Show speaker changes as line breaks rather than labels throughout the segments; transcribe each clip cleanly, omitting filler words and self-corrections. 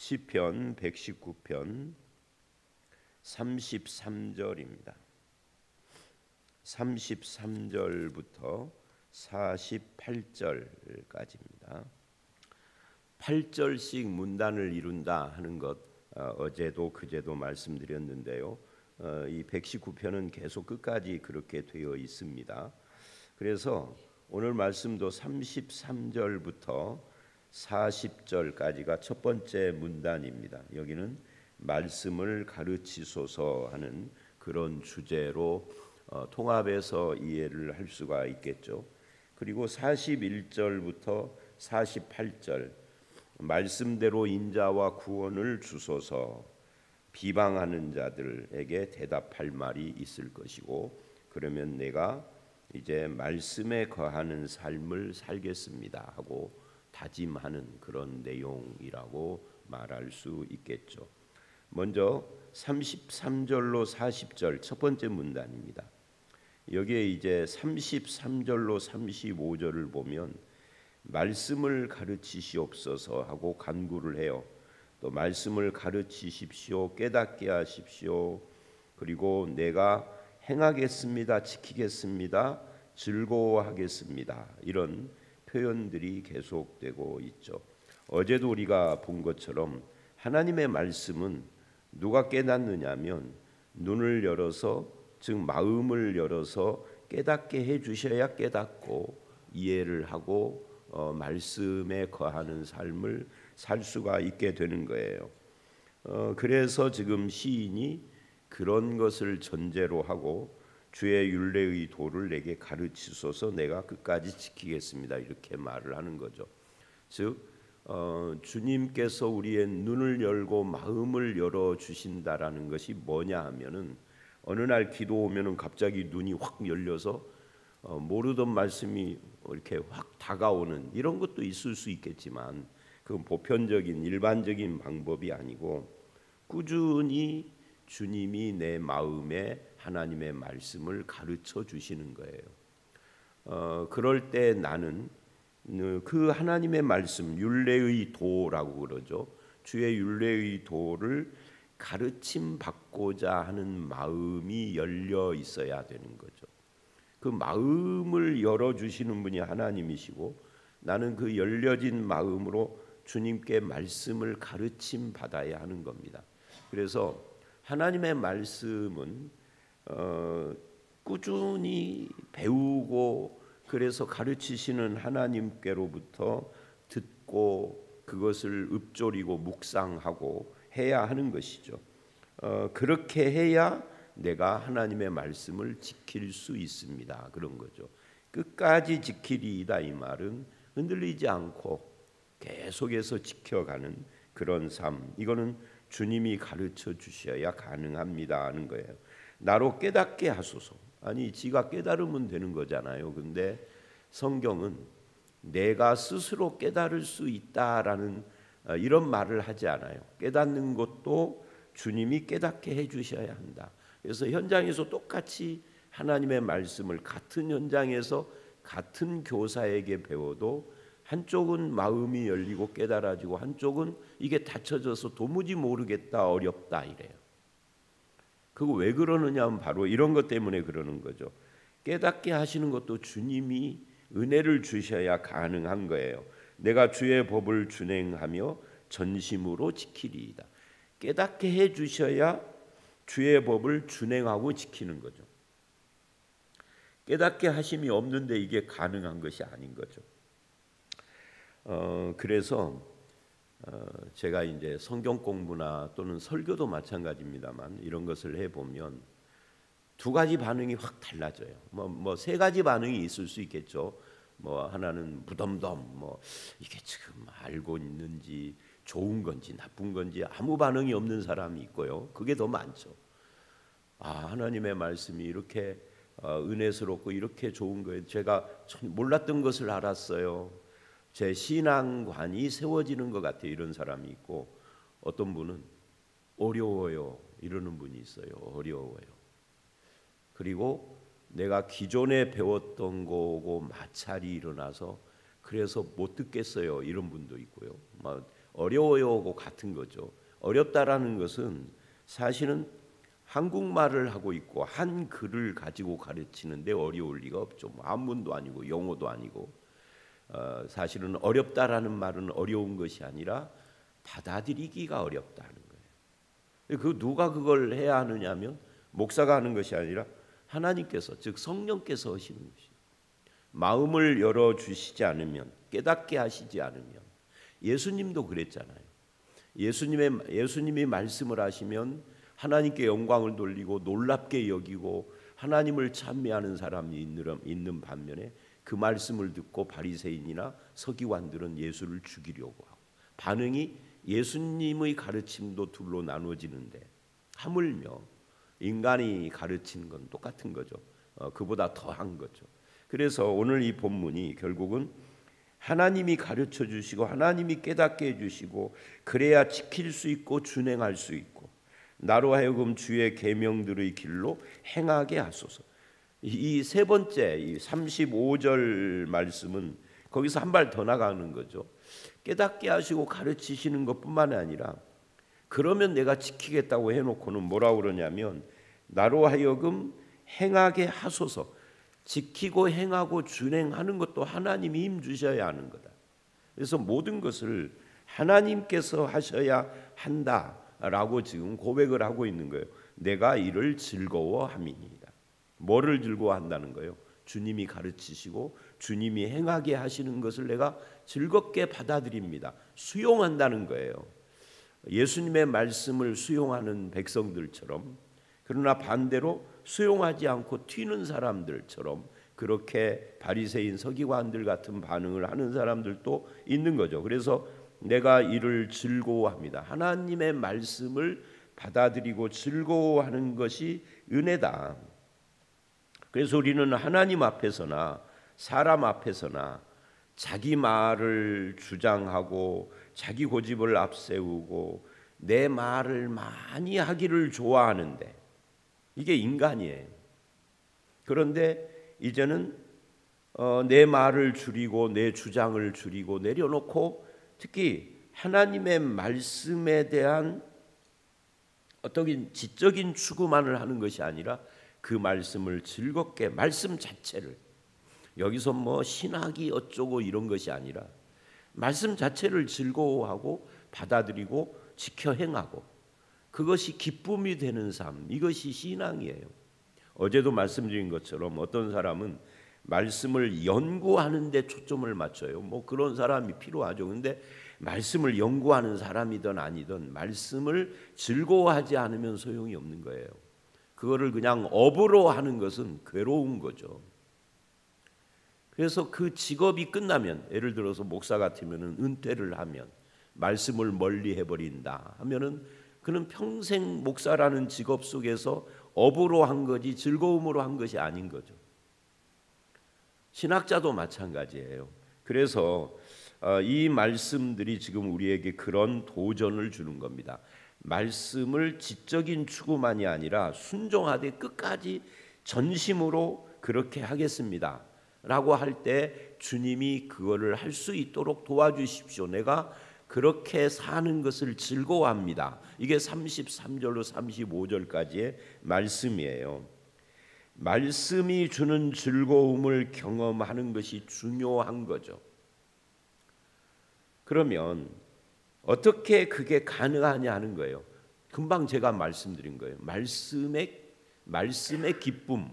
시편 119편 33절입니다. 33절부터 48절까지입니다. 8절씩 문단을 이룬다 하는 것 어제도 그제도 말씀드렸는데요. 이 119편은 계속 끝까지 그렇게 되어 있습니다. 그래서 오늘 말씀도 33절부터 40절까지가 첫 번째 문단입니다. 여기는 말씀을 가르치소서 하는 그런 주제로 통합해서 이해를 할 수가 있겠죠. 그리고 41절부터 48절 말씀대로 인자와 구원을 주소서, 비방하는 자들에게 대답할 말이 있을 것이고 그러면 내가 이제 말씀에 거하는 삶을 살겠습니다 하고 다짐하는 그런 내용이라고 말할 수 있겠죠. 먼저 33절로 40절 첫 번째 문단입니다. 여기에 이제 33절로 35절을 보면 말씀을 가르치시옵소서 하고 간구를 해요. 또 말씀을 가르치십시오, 깨닫게 하십시오. 그리고 내가 행하겠습니다, 지키겠습니다, 즐거워하겠습니다. 이런 표현들이 계속되고 있죠. 어제도 우리가 본 것처럼 하나님의 말씀은 누가 깨닫느냐면 눈을 열어서, 즉 마음을 열어서 깨닫게 해주셔야 깨닫고 이해를 하고 말씀에 거하는 삶을 살 수가 있게 되는 거예요. 그래서 지금 시인이 그런 것을 전제로 하고 주의 율례의 도를 내게 가르치소서, 내가 끝까지 지키겠습니다 이렇게 말을 하는 거죠. 즉 주님께서 우리의 눈을 열고 마음을 열어 주신다라는 것이 뭐냐 하면은 어느 날 기도 오면은 갑자기 눈이 확 열려서 모르던 말씀이 이렇게 확 다가오는 이런 것도 있을 수 있겠지만 그건 보편적인 일반적인 방법이 아니고 꾸준히 주님이 내 마음에 하나님의 말씀을 가르쳐 주시는 거예요. 그럴 때 나는 그 하나님의 말씀, 율례의 도라고 그러죠. 주의 율례의 도를 가르침 받고자 하는 마음이 열려 있어야 되는 거죠. 그 마음을 열어주시는 분이 하나님이시고 나는 그 열려진 마음으로 주님께 말씀을 가르침 받아야 하는 겁니다. 그래서 하나님의 말씀은 꾸준히 배우고 그래서 가르치시는 하나님께로부터 듣고 그것을 읊조리고 묵상하고 해야 하는 것이죠. 그렇게 해야 내가 하나님의 말씀을 지킬 수 있습니다. 그런 거죠. 끝까지 지키리이다 이 말은 흔들리지 않고 계속해서 지켜가는 그런 삶. 이거는 주님이 가르쳐 주셔야 가능합니다 하는 거예요. 나로 깨닫게 하소서. 아니 지가 깨달으면 되는 거잖아요. 근데 성경은 내가 스스로 깨달을 수 있다라는 이런 말을 하지 않아요. 깨닫는 것도 주님이 깨닫게 해주셔야 한다. 그래서 현장에서 똑같이 하나님의 말씀을 같은 현장에서 같은 교사에게 배워도 한쪽은 마음이 열리고 깨달아지고 한쪽은 이게 닫혀져서 도무지 모르겠다, 어렵다 이래요. 그거 왜 그러느냐 하면 바로 이런 것 때문에 그러는 거죠. 깨닫게 하시는 것도 주님이 은혜를 주셔야 가능한 거예요. 내가 주의 법을 준행하며 전심으로 지키리이다. 깨닫게 해 주셔야 주의 법을 준행하고 지키는 거죠. 깨닫게 하심이 없는데 이게 가능한 것이 아닌 거죠. 그래서 제가 이제 성경 공부나 또는 설교도 마찬가지입니다만 이런 것을 해보면 두 가지 반응이 확 달라져요. 뭐 세 가지 반응이 있을 수 있겠죠. 뭐 하나는 무덤덤, 뭐 이게 지금 알고 있는지 좋은 건지 나쁜 건지 아무 반응이 없는 사람이 있고요. 그게 더 많죠. 하나님의 말씀이 이렇게 은혜스럽고 이렇게 좋은 거예요. 제가 몰랐던 것을 알았어요. 제 신앙관이 세워지는 것 같아요. 이런 사람이 있고 어떤 분은 어려워요. 이러는 분이 있어요. 어려워요. 그리고 내가 기존에 배웠던 거고 마찰이 일어나서 그래서 못 듣겠어요. 이런 분도 있고요. 막 어려워요하고 같은 거죠. 어렵다라는 것은 사실은 한국말을 하고 있고 한글을 가지고 가르치는데 어려울 리가 없죠. 뭐 한문도 아니고 영어도 아니고 사실은 어렵다라는 말은 어려운 것이 아니라 받아들이기가 어렵다는 거예요. 그 누가 그걸 해야 하느냐면 목사가 하는 것이 아니라 하나님께서, 즉 성령께서 하시는 것이에요. 마음을 열어주시지 않으면, 깨닫게 하시지 않으면, 예수님도 그랬잖아요. 예수님이 말씀을 하시면 하나님께 영광을 돌리고 놀랍게 여기고 하나님을 찬미하는 사람이 있는 반면에 그 말씀을 듣고 바리새인이나 서기관들은 예수를 죽이려고 하고, 반응이 예수님의 가르침도 둘로 나누어지는데 하물며 인간이 가르치는 건 똑같은 거죠. 그보다 더한 거죠. 그래서 오늘 이 본문이 결국은 하나님이 가르쳐 주시고 하나님이 깨닫게 해주시고 그래야 지킬 수 있고 준행할 수 있고 나로 하여금 주의 계명들의 길로 행하게 하소서. 이 세 번째 이 35절 말씀은 거기서 한 발 더 나가는 거죠. 깨닫게 하시고 가르치시는 것뿐만 아니라 그러면 내가 지키겠다고 해놓고는 뭐라고 그러냐면 나로 하여금 행하게 하소서. 지키고 행하고 준행하는 것도 하나님이 힘 주셔야 하는 거다. 그래서 모든 것을 하나님께서 하셔야 한다라고 지금 고백을 하고 있는 거예요. 내가 이를 즐거워함이니이다. 뭐를 즐거워한다는 거예요? 주님이 가르치시고 주님이 행하게 하시는 것을 내가 즐겁게 받아들입니다. 수용한다는 거예요. 예수님의 말씀을 수용하는 백성들처럼, 그러나 반대로 수용하지 않고 튀는 사람들처럼 그렇게 바리새인 서기관들 같은 반응을 하는 사람들도 있는 거죠. 그래서 내가 이를 즐거워합니다. 하나님의 말씀을 받아들이고 즐거워하는 것이 은혜다. 그래서 우리는 하나님 앞에서나 사람 앞에서나 자기 말을 주장하고 자기 고집을 앞세우고 내 말을 많이 하기를 좋아하는데 이게 인간이에요. 그런데 이제는 내 말을 줄이고 내 주장을 줄이고 내려놓고 특히 하나님의 말씀에 대한 어떤 지적인 추구만을 하는 것이 아니라 그 말씀을 즐겁게, 말씀 자체를, 여기서 뭐 신학이 어쩌고 이런 것이 아니라 말씀 자체를 즐거워하고 받아들이고 지켜 행하고 그것이 기쁨이 되는 삶, 이것이 신앙이에요. 어제도 말씀드린 것처럼 어떤 사람은 말씀을 연구하는 데 초점을 맞춰요. 뭐 그런 사람이 필요하죠. 근데 말씀을 연구하는 사람이든 아니든 말씀을 즐거워하지 않으면 소용이 없는 거예요. 그거를 그냥 업으로 하는 것은 괴로운 거죠. 그래서 그 직업이 끝나면, 예를 들어서 목사 같으면 은퇴를 하면 말씀을 멀리 해버린다 하면은 그는 평생 목사라는 직업 속에서 업으로 한 거지 즐거움으로 한 것이 아닌 거죠. 신학자도 마찬가지예요. 그래서 이 말씀들이 지금 우리에게 그런 도전을 주는 겁니다. 말씀을 지적인 추구만이 아니라 순종하되 끝까지 전심으로 그렇게 하겠습니다 라고 할 때 주님이 그거를 할 수 있도록 도와주십시오. 내가 그렇게 사는 것을 즐거워합니다. 이게 33절로 35절까지의 말씀이에요. 말씀이 주는 즐거움을 경험하는 것이 중요한 거죠. 그러면 어떻게 그게 가능하냐 하는 거예요. 금방 제가 말씀드린 거예요. 말씀의 기쁨,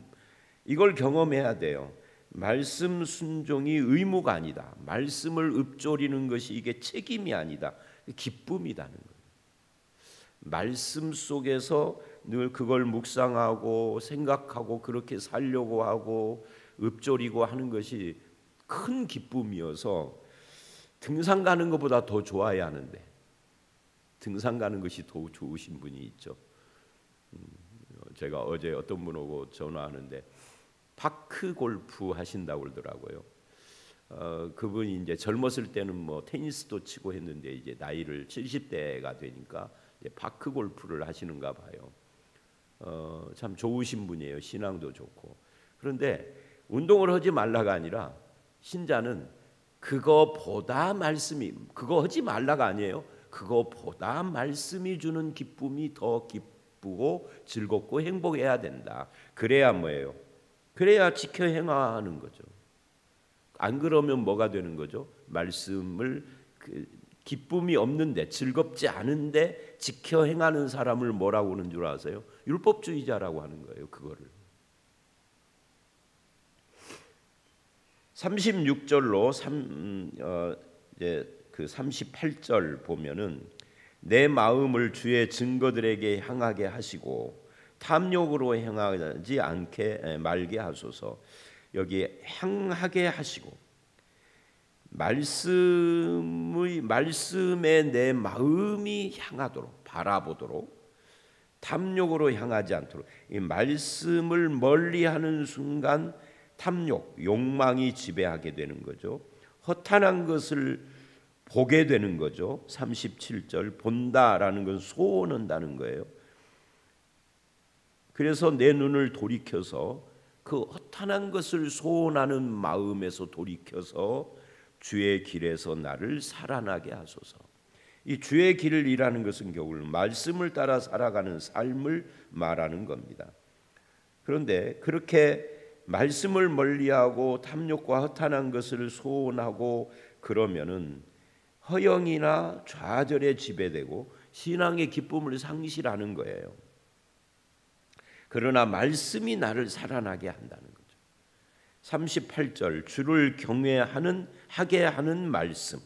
이걸 경험해야 돼요. 말씀 순종이 의무가 아니다. 말씀을 읊조리는 것이 이게 책임이 아니다. 기쁨이라는 거예요. 말씀 속에서 늘 그걸 묵상하고 생각하고 그렇게 살려고 하고 읊조리고 하는 것이 큰 기쁨이어서 등산 가는 것보다 더 좋아야 하는데, 등산 가는 것이 더 좋으신 분이 있죠. 제가 어제 어떤 분하고 전화하는데 파크 골프 하신다고 그러더라고요. 그분이 이제 젊었을 때는 뭐 테니스도 치고 했는데 이제 나이를 70대가 되니까 이제 파크 골프를 하시는가 봐요. 참 좋으신 분이에요. 신앙도 좋고. 그런데 운동을 하지 말라가 아니라 신자는 그거보다 말씀이, 그거 하지 말라가 아니에요. 그거보다 말씀이 주는 기쁨이 더 기쁘고 즐겁고 행복해야 된다. 그래야 뭐예요? 그래야 지켜 행하는 거죠. 안 그러면 뭐가 되는 거죠? 말씀을 기쁨이 없는데, 즐겁지 않은데 지켜 행하는 사람을 뭐라고 하는 줄 아세요? 율법주의자라고 하는 거예요. 그거를 36절로 이제 그 38절 보면은 내 마음을 주의 증거들에게 향하게 하시고 탐욕으로 행하지 않게 말게 하소서. 여기 향하게 하시고, 말씀에 내 마음이 향하도록, 바라보도록, 탐욕으로 향하지 않도록. 이 말씀을 멀리하는 순간 탐욕, 욕망이 지배하게 되는 거죠. 허탄한 것을 보게 되는 거죠. 37절, 본다라는 건 소원한다는 거예요. 그래서 내 눈을 돌이켜서 그 허탄한 것을 소원하는 마음에서 돌이켜서 주의 길에서 나를 살아나게 하소서. 이 주의 길이라는 것은 결국 말씀을 따라 살아가는 삶을 말하는 겁니다. 그런데 그렇게 말씀을 멀리하고 탐욕과 허탄한 것을 소원하고 그러면은 허영이나 좌절에 지배되고 신앙의 기쁨을 상실하는 거예요. 그러나 말씀이 나를 살아나게 한다는 거죠. 38절, 주를 하게 하는 말씀.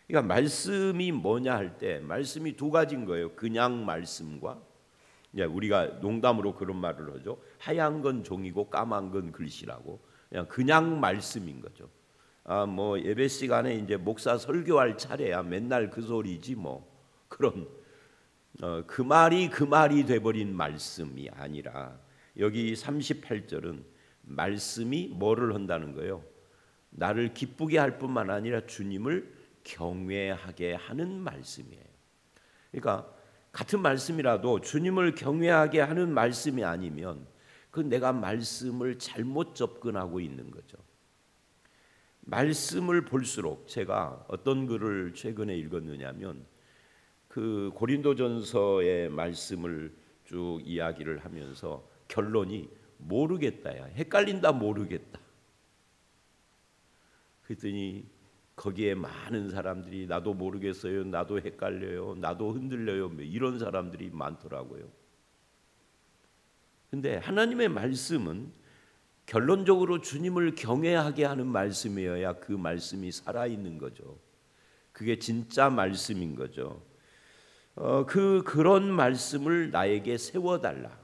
그러니까 말씀이 뭐냐 할 때 말씀이 두 가지인 거예요. 그냥 말씀과, 우리가 농담으로 그런 말을 하죠. 하얀 건 종이고 까만 건 글씨라고. 그냥 말씀인 거죠. 뭐 예배 시간에 이제 목사 설교할 차례야 맨날 그 소리지 뭐. 그런 그 말이 돼버린 말씀이 아니라, 여기 38절은 말씀이 뭐를 한다는 거예요? 나를 기쁘게 할 뿐만 아니라 주님을 경외하게 하는 말씀이에요. 그러니까 같은 말씀이라도 주님을 경외하게 하는 말씀이 아니면 그 내가 말씀을 잘못 접근하고 있는 거죠. 말씀을 볼수록, 제가 어떤 글을 최근에 읽었느냐면 그 고린도전서의 말씀을 쭉 이야기를 하면서 결론이 모르겠다야, 헷갈린다, 모르겠다. 그랬더니 거기에 많은 사람들이 나도 모르겠어요, 나도 헷갈려요, 나도 흔들려요, 이런 사람들이 많더라고요. 근데 하나님의 말씀은 결론적으로 주님을 경외하게 하는 말씀이어야 그 말씀이 살아있는 거죠. 그게 진짜 말씀인 거죠. 그런 말씀을 나에게 세워달라.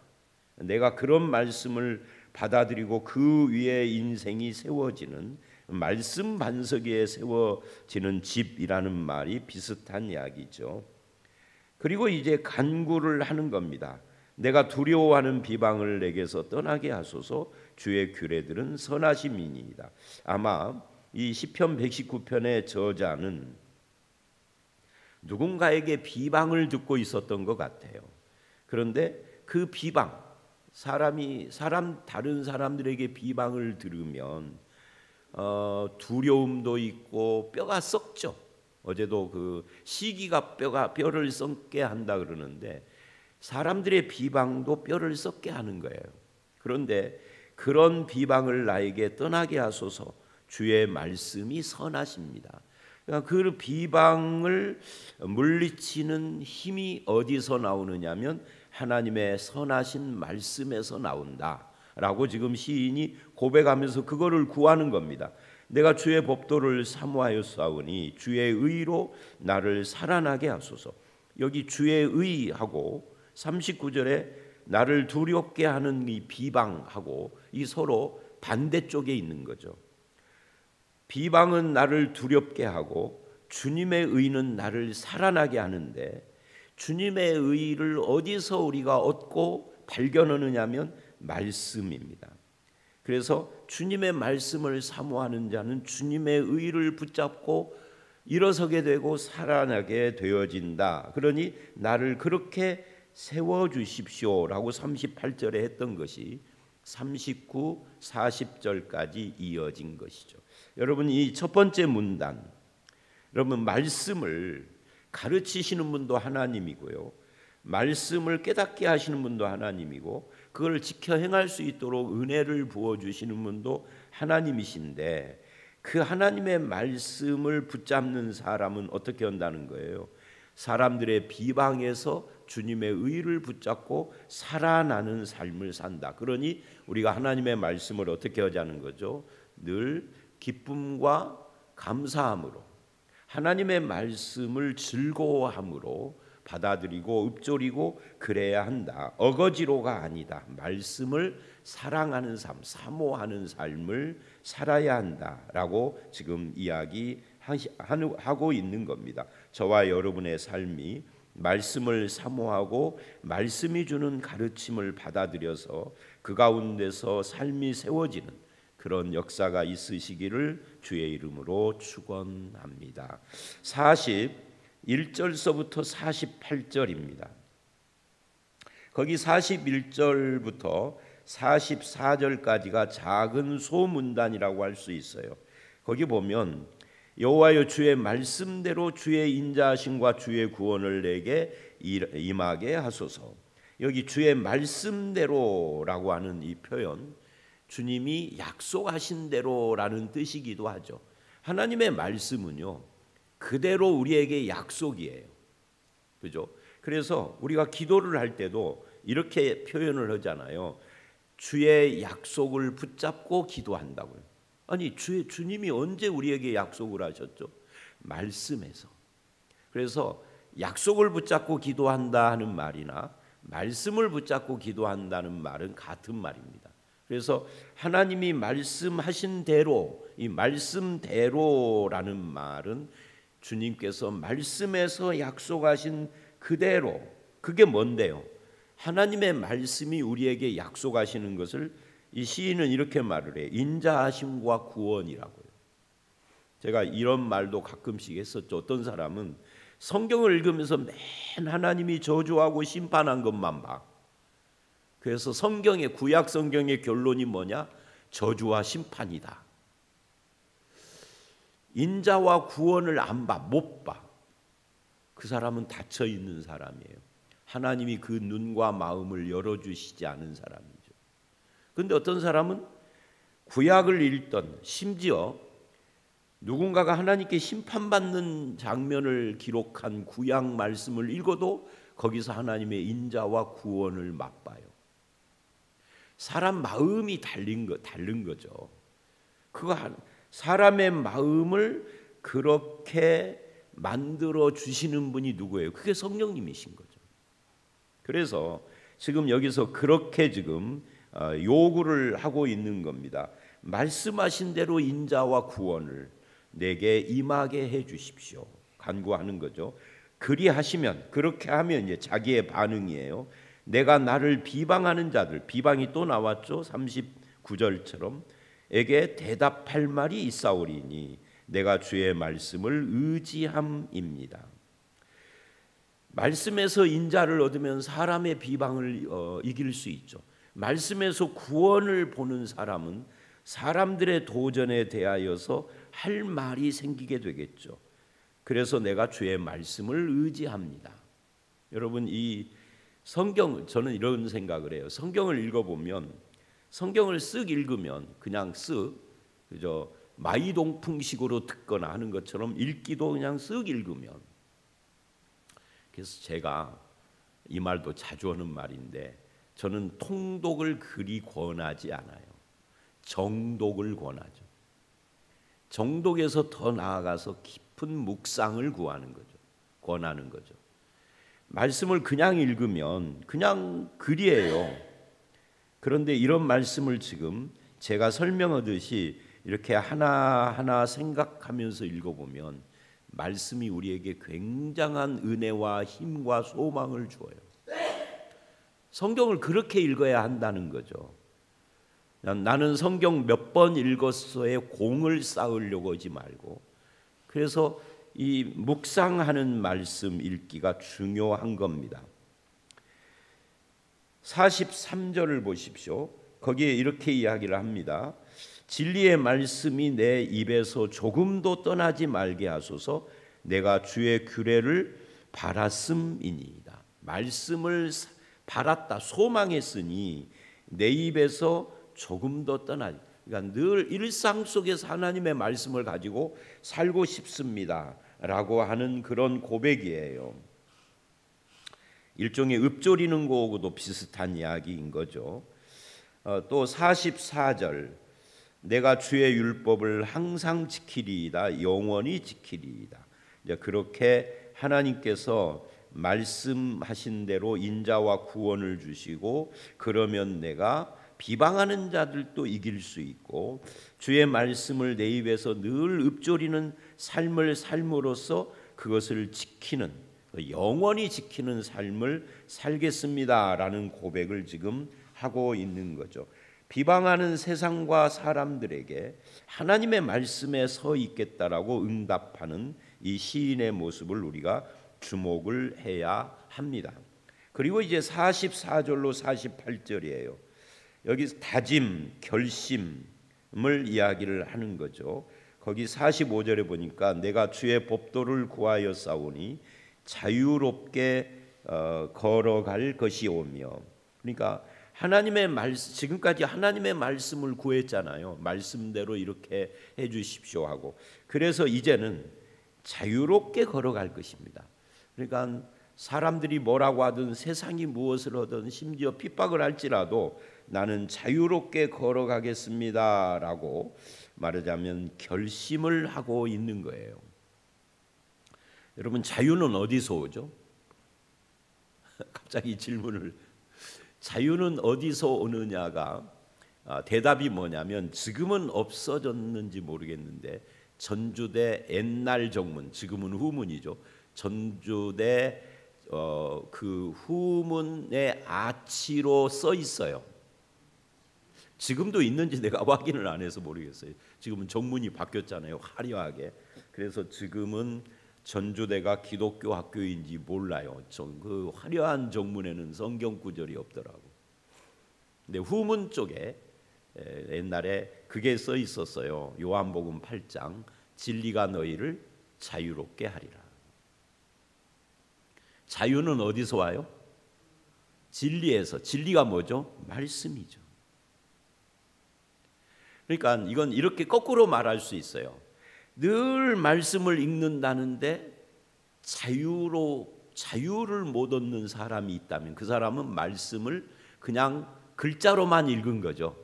내가 그런 말씀을 받아들이고 그 위에 인생이 세워지는, 말씀 반석 위에 세워지는 집이라는 말이 비슷한 이야기죠. 그리고 이제 간구를 하는 겁니다. 내가 두려워하는 비방을 내게서 떠나게 하소서. 주의 규례들은 선하심이니이다. 아마 이 시편 119편의 저자는 누군가에게 비방을 듣고 있었던 것 같아요. 그런데 그 비방, 다른 사람들에게 비방을 들으면 두려움도 있고 뼈가 썩죠. 어제도 그 시기가 뼈를 썩게 한다 그러는데, 사람들의 비방도 뼈를 썩게 하는 거예요. 그런데 그런 비방을 나에게 떠나게 하소서. 주의 말씀이 선하십니다. 그러니까 그 비방을 물리치는 힘이 어디서 나오느냐면 하나님의 선하신 말씀에서 나온다라고 지금 시인이 고백하면서 그거를 구하는 겁니다. 내가 주의 법도를 사모하였사오니 주의 의로 나를 살아나게 하소서. 여기 주의 의하고 39절에 나를 두렵게 하는 이 비방하고 이 서로 반대쪽에 있는 거죠. 비방은 나를 두렵게 하고 주님의 의는 나를 살아나게 하는데, 주님의 의를 어디서 우리가 얻고 발견하느냐면 말씀입니다. 그래서 주님의 말씀을 사모하는 자는 주님의 의를 붙잡고 일어서게 되고 살아나게 되어진다. 그러니 나를 그렇게 세워주십시오라고 38절에 했던 것이 39, 40절까지 이어진 것이죠. 여러분 이 첫 번째 문단, 여러분 말씀을 가르치시는 분도 하나님이고요, 말씀을 깨닫게 하시는 분도 하나님이고, 그걸 지켜 행할 수 있도록 은혜를 부어주시는 분도 하나님이신데, 그 하나님의 말씀을 붙잡는 사람은 어떻게 한다는 거예요? 사람들의 비방에서 주님의 의를 붙잡고 살아나는 삶을 산다. 그러니 우리가 하나님의 말씀을 어떻게 하자는 거죠? 늘 기쁨과 감사함으로, 하나님의 말씀을 즐거워함으로 받아들이고 읊조리고 그래야 한다. 어거지로가 아니다. 말씀을 사랑하는 삶, 사모하는 삶을 살아야 한다라고 지금 이야기하고 있는 겁니다. 저와 여러분의 삶이 말씀을 사모하고 말씀이 주는 가르침을 받아들여서 그 가운데서 삶이 세워지는 그런 역사가 있으시기를 주의 이름으로 축원합니다. 41절서부터 48절입니다. 거기 41절부터 44절까지가 작은 소문단이라고 할 수 있어요. 거기 보면 여호와여 주의 말씀대로 주의 인자하심과 주의 구원을 내게 임하게 하소서. 여기 주의 말씀대로라고 하는 이 표현, 주님이 약속하신 대로라는 뜻이기도 하죠. 하나님의 말씀은요, 그대로 우리에게 약속이에요. 그죠? 그래서 우리가 기도를 할 때도 이렇게 표현을 하잖아요. 주의 약속을 붙잡고 기도한다고요. 아니, 주님이 언제 우리에게 약속을 하셨죠? 말씀에서. 그래서 약속을 붙잡고 기도한다 하는 말이나 말씀을 붙잡고 기도한다는 말은 같은 말입니다. 그래서 하나님이 말씀하신 대로, 이 말씀대로라는 말은 주님께서 말씀에서 약속하신 그대로, 그게 뭔데요? 하나님의 말씀이 우리에게 약속하시는 것을 이 시인은 이렇게 말을 해요. 인자하심과 구원이라고요. 제가 이런 말도 가끔씩 했었죠. 어떤 사람은 성경을 읽으면서 맨 하나님이 저주하고 심판한 것만 봐. 그래서 성경의, 구약 성경의 결론이 뭐냐? 저주와 심판이다. 인자와 구원을 안 봐, 못 봐. 그 사람은 닫혀 있는 사람이에요. 하나님이 그 눈과 마음을 열어주시지 않은 사람이죠. 그런데 어떤 사람은 구약을 읽던, 심지어 누군가가 하나님께 심판받는 장면을 기록한 구약 말씀을 읽어도 거기서 하나님의 인자와 구원을 맛봐요. 사람 마음이 다른 거죠. 그거 사람의 마음을 그렇게 만들어 주시는 분이 누구예요? 그게 성령님이신 거죠. 그래서 지금 여기서 그렇게 지금 요구를 하고 있는 겁니다. 말씀하신 대로 인자와 구원을 내게 임하게 해 주십시오. 간구하는 거죠. 그리하시면, 그렇게 하면 이제 자기의 반응이에요. 내가 나를 비방하는 자들, 비방이 또 나왔죠. 39절처럼 에게 대답할 말이 있사오리니 내가 주의 말씀을 의지함입니다. 말씀에서 인자를 얻으면 사람의 비방을 이길 수 있죠. 말씀에서 구원을 보는 사람은 사람들의 도전에 대하여서 할 말이 생기게 되겠죠. 그래서 내가 주의 말씀을 의지합니다. 여러분, 이 성경, 저는 이런 생각을 해요. 성경을 읽어보면, 성경을 쓱 읽으면 그냥 쓱 그저 마이동풍식으로 듣거나 하는 것처럼 읽기도 그냥 쓱 읽으면, 그래서 제가 이 말도 자주 하는 말인데, 저는 통독을 그리 권하지 않아요. 정독을 권하죠. 정독에서 더 나아가서 깊은 묵상을 권하는 거죠. 말씀을 그냥 읽으면 그냥 글이에요. 그런데 이런 말씀을 지금 제가 설명하듯이 이렇게 하나하나 생각하면서 읽어보면 말씀이 우리에게 굉장한 은혜와 힘과 소망을 주어요. 성경을 그렇게 읽어야 한다는 거죠. 나는 성경 몇 번 읽었어에 공을 쌓으려고 하지 말고, 그래서 이 묵상하는 말씀 읽기가 중요한 겁니다. 43절을 보십시오. 거기에 이렇게 이야기를 합니다. 진리의 말씀이 내 입에서 조금도 떠나지 말게 하소서. 내가 주의 규례를 바랐음이니이다. 말씀을 바랐다, 소망했으니 내 입에서 조금도 떠나지. 그러니까 늘 일상 속에서 하나님의 말씀을 가지고 살고 싶습니다 라고 하는 그런 고백이에요. 일종의 읊조리는 거하고도 비슷한 이야기인 거죠. 또 44절, 내가 주의 율법을 항상 지키리이다, 영원히 지키리이다. 이제 그렇게 하나님께서 말씀하신 대로 인자와 구원을 주시고, 그러면 내가 비방하는 자들도 이길 수 있고 주의 말씀을 내 입에서 늘 읊조리는 삶을 삶으로써 그것을 지키는, 영원히 지키는 삶을 살겠습니다라는 고백을 지금 하고 있는 거죠. 비방하는 세상과 사람들에게 하나님의 말씀에 서 있겠다라고 응답하는 이 시인의 모습을 우리가 주목을 해야 합니다. 그리고 이제 44절로 48절이에요. 여기 다짐, 결심을 이야기를 하는 거죠. 거기 45절에 보니까 내가 주의 법도를 구하여 싸우니 자유롭게 걸어갈 것이오며, 그러니까 하나님의 말씀, 지금까지 하나님의 말씀을 구했잖아요. 말씀대로 이렇게 해 주십시오 하고, 그래서 이제는 자유롭게 걸어갈 것입니다. 그러니까 사람들이 뭐라고 하든 세상이 무엇을 하든 심지어 핍박을 할지라도 나는 자유롭게 걸어가겠습니다라고 말하자면 결심을 하고 있는 거예요. 여러분, 자유는 어디서 오죠? 갑자기 질문을, 자유는 어디서 오느냐가 대답이 뭐냐면, 지금은 없어졌는지 모르겠는데 전주대 옛날 정문, 지금은 후문이죠. 전주대 그 후문의 아치로 써 있어요. 지금도 있는지 내가 확인을 안 해서 모르겠어요. 지금은 정문이 바뀌었잖아요, 화려하게. 그래서 지금은 전주대가 기독교 학교인지 몰라요. 그 화려한 정문에는 성경 구절이 없더라고. 근데 후문 쪽에 옛날에 그게 써 있었어요. 요한복음 8장, 진리가 너희를 자유롭게 하리라. 자유는 어디서 와요? 진리에서. 진리가 뭐죠? 말씀이죠. 그러니까 이건 이렇게 거꾸로 말할 수 있어요. 늘 말씀을 읽는다는데 자유를 못 얻는 사람이 있다면 그 사람은 말씀을 그냥 글자로만 읽은 거죠.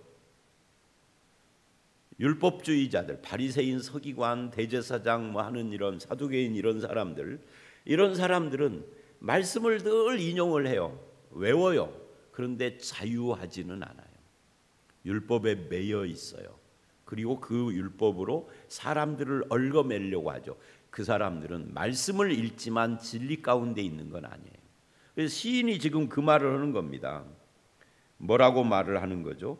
율법주의자들, 바리새인, 서기관, 대제사장 뭐 하는 이런 사두개인 이런 사람들은 말씀을 늘 인용을 해요. 외워요. 그런데 자유하지는 않아요. 율법에 매여 있어요. 그리고 그 율법으로 사람들을 얽어매려고 하죠. 그 사람들은 말씀을 읽지만 진리 가운데 있는 건 아니에요. 그래서 시인이 지금 그 말을 하는 겁니다. 뭐라고 말을 하는 거죠?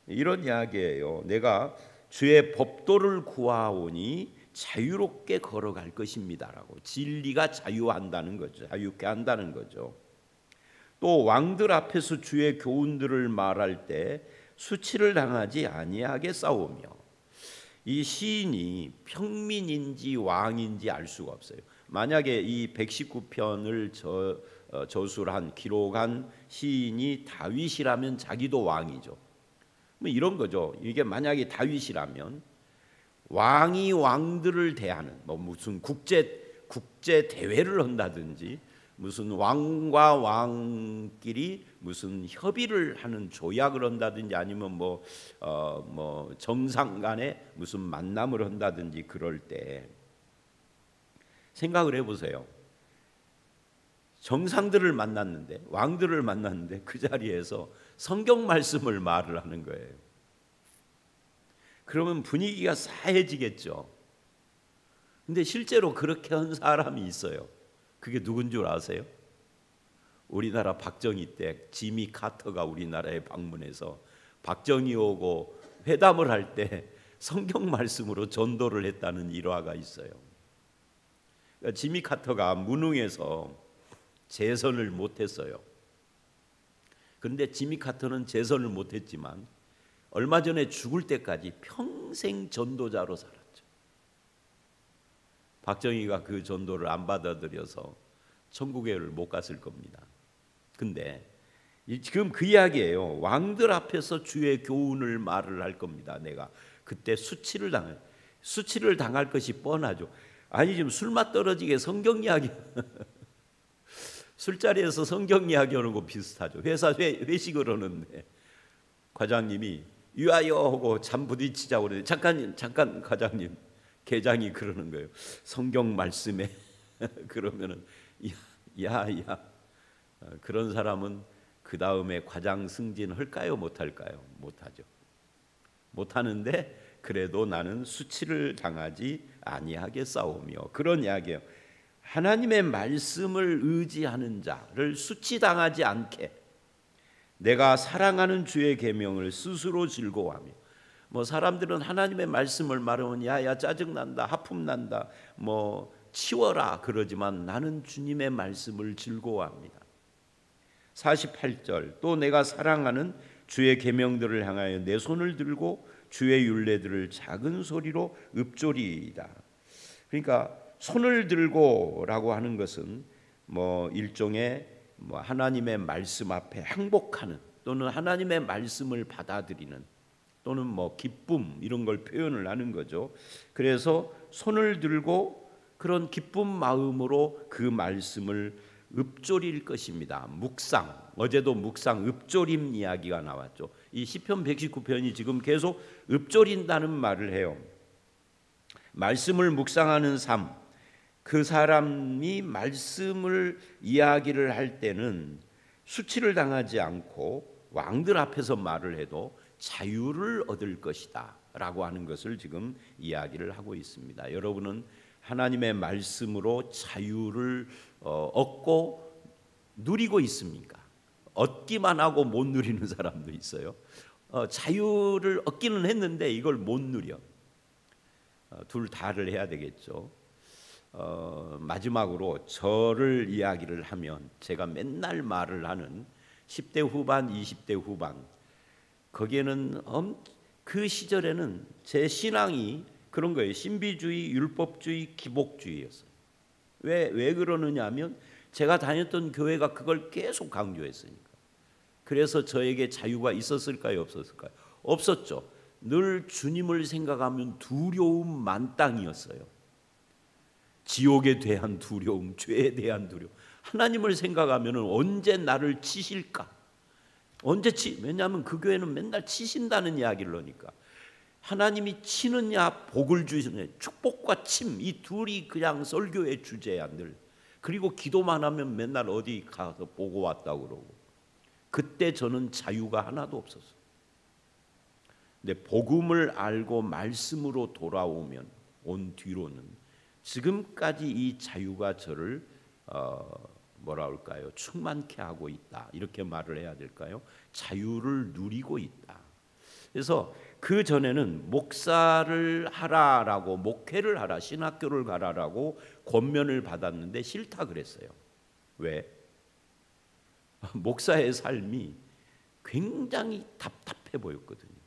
이런 이야기예요. 내가 주의 법도를 구하오니 자유롭게 걸어갈 것입니다라고. 진리가 자유한다는 거죠. 자유케 한다는 거죠. 또 왕들 앞에서 주의 교훈들을 말할 때 수치를 당하지 아니하게 싸우며. 이 시인이 평민인지 왕인지 알 수가 없어요. 만약에 이 119편을 저술한 기록한 시인이 다윗이라면 자기도 왕이죠. 뭐 이런 거죠. 이게 만약에 다윗이라면 왕이 왕들을 대하는 뭐 무슨 국제 대회를 한다든지 무슨 왕과 왕끼리 무슨 협의를 하는 조약을 한다든지 아니면 뭐 정상 간에 무슨 만남을 한다든지 그럴 때 생각을 해보세요. 정상들을 만났는데, 왕들을 만났는데 그 자리에서 성경 말씀을 말을 하는 거예요. 그러면 분위기가 싸해지겠죠. 근데 실제로 그렇게 한 사람이 있어요. 그게 누군 줄 아세요? 우리나라 박정희 때 지미 카터가 우리나라에 방문해서 박정희 오고 회담을 할 때 성경 말씀으로 전도를 했다는 일화가 있어요. 그러니까 지미 카터가 무능해서 재선을 못했어요. 그런데 지미 카터는 재선을 못했지만 얼마 전에 죽을 때까지 평생 전도자로 살았죠. 박정희가 그 전도를 안 받아들여서 천국에를 못 갔을 겁니다. 근데 지금 그 이야기예요. 왕들 앞에서 주의 교훈을 말을 할 겁니다. 내가 그때 수치를 당할 것이 뻔하죠. 아니 지금 술맛 떨어지게 성경 이야기 술자리에서 성경 이야기하는 거 비슷하죠. 회사 회식을 하는데 과장님이 유하여 하고 잠 부딪히자고 그러는데 잠깐 과장님, 계장이 그러는 거예요. 성경 말씀에 그러면은 야 그런 사람은 그 다음에 과장 승진할까요? 못할까요? 못하죠. 못하는데 그래도 나는 수치를 당하지 아니하겠사오며, 그런 이야기예요. 하나님의 말씀을 의지하는 자를 수치당하지 않게 내가 사랑하는 주의 계명을 스스로 즐거워하며, 뭐 사람들은 하나님의 말씀을 말하면 야야 짜증난다, 하품난다, 뭐 치워라 그러지만 나는 주님의 말씀을 즐거워합니다. 48절, 또 내가 사랑하는 주의 계명들을 향하여 내 손을 들고 주의 율례들을 작은 소리로 읊조리이다. 그러니까 손을 들고라고 하는 것은 뭐 일종의 뭐 하나님의 말씀 앞에 항복하는, 또는 하나님의 말씀을 받아들이는, 또는 뭐 기쁨 이런 걸 표현을 하는 거죠. 그래서 손을 들고 그런 기쁜 마음으로 그 말씀을 읊조릴 것입니다. 묵상, 어제도 묵상 읊조림 이야기가 나왔죠. 이 시편 119편이 지금 계속 읊조린다는 말을 해요. 말씀을 묵상하는 삶, 그 사람이 말씀을 이야기를 할 때는 수치를 당하지 않고 왕들 앞에서 말을 해도 자유를 얻을 것이다 라고 하는 것을 지금 이야기를 하고 있습니다. 여러분은 하나님의 말씀으로 자유를 얻고 누리고 있습니까? 얻기만 하고 못 누리는 사람도 있어요. 자유를 얻기는 했는데 이걸 못 누려. 둘 다를 해야 되겠죠. 마지막으로 저를 이야기를 하면 제가 맨날 말을 하는 10대 후반, 20대 후반, 거기에는 그 시절에는 제 신앙이 그런 거예요. 신비주의, 율법주의, 기복주의였어요. 왜 그러느냐 하면 제가 다녔던 교회가 그걸 계속 강조했으니까. 그래서 저에게 자유가 있었을까요? 없었을까요? 없었죠. 늘 주님을 생각하면 두려움 만땅이었어요. 지옥에 대한 두려움, 죄에 대한 두려움. 하나님을 생각하면 언제 나를 치실까? 왜냐하면 그 교회는 맨날 치신다는 이야기를 하니까. 하나님이 치느냐 복을 주시느냐, 축복과 침, 이 둘이 그냥 설교의 주제야 늘. 그리고 기도만 하면 맨날 어디 가서 보고 왔다고 그러고. 그때 저는 자유가 하나도 없었어요. 근데 복음을 알고 말씀으로 돌아오면 온 뒤로는 지금까지 이 자유가 저를 뭐라 할까요? 충만케 하고 있다. 이렇게 말을 해야 될까요? 자유를 누리고 있다. 그래서 그 전에는 목사를 하라라고, 목회를 하라, 신학교를 가라라고 권면을 받았는데 싫다 그랬어요. 왜? 목사의 삶이 굉장히 답답해 보였거든요.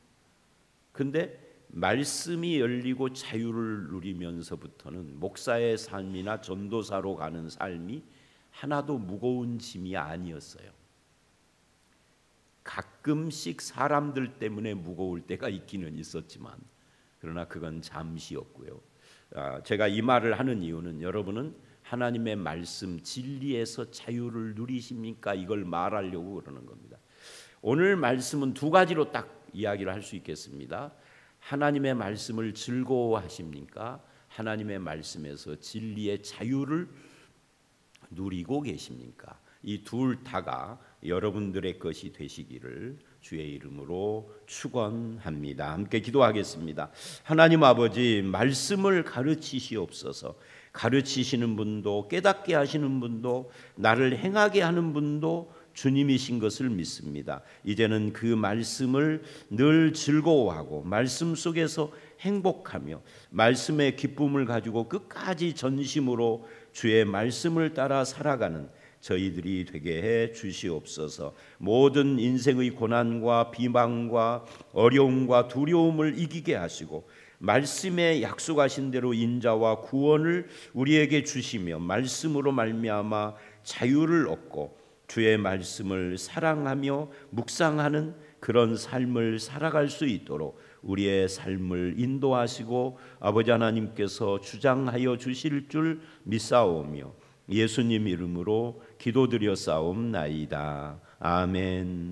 근데 말씀이 열리고 자유를 누리면서부터는 목사의 삶이나 전도사로 가는 삶이 하나도 무거운 짐이 아니었어요. 가끔씩 사람들 때문에 무거울 때가 있기는 있었지만, 그러나 그건 잠시였고요. 제가 이 말을 하는 이유는 여러분은 하나님의 말씀 진리에서 자유를 누리십니까? 이걸 말하려고 그러는 겁니다. 오늘 말씀은 두 가지로 딱 이야기를 할 수 있겠습니다. 하나님의 말씀을 즐거워하십니까? 하나님의 말씀에서 진리의 자유를 누리고 계십니까? 이 둘 다가 여러분들의 것이 되시기를 주의 이름으로 축원합니다. 함께 기도하겠습니다. 하나님 아버지, 말씀을 가르치시옵소서. 가르치시는 분도, 깨닫게 하시는 분도, 나를 행하게 하는 분도 주님이신 것을 믿습니다. 이제는 그 말씀을 늘 즐거워하고 말씀 속에서 행복하며 말씀의 기쁨을 가지고 끝까지 전심으로 주의 말씀을 따라 살아가는 저희들이 되게 해 주시옵소서. 모든 인생의 고난과 비방과 어려움과 두려움을 이기게 하시고 말씀에 약속하신 대로 인자와 구원을 우리에게 주시며 말씀으로 말미암아 자유를 얻고 주의 말씀을 사랑하며 묵상하는 그런 삶을 살아갈 수 있도록 우리의 삶을 인도하시고 아버지 하나님께서 주장하여 주실 줄 믿사오며 예수님 이름으로 기도드려 싸움나이다. 아멘.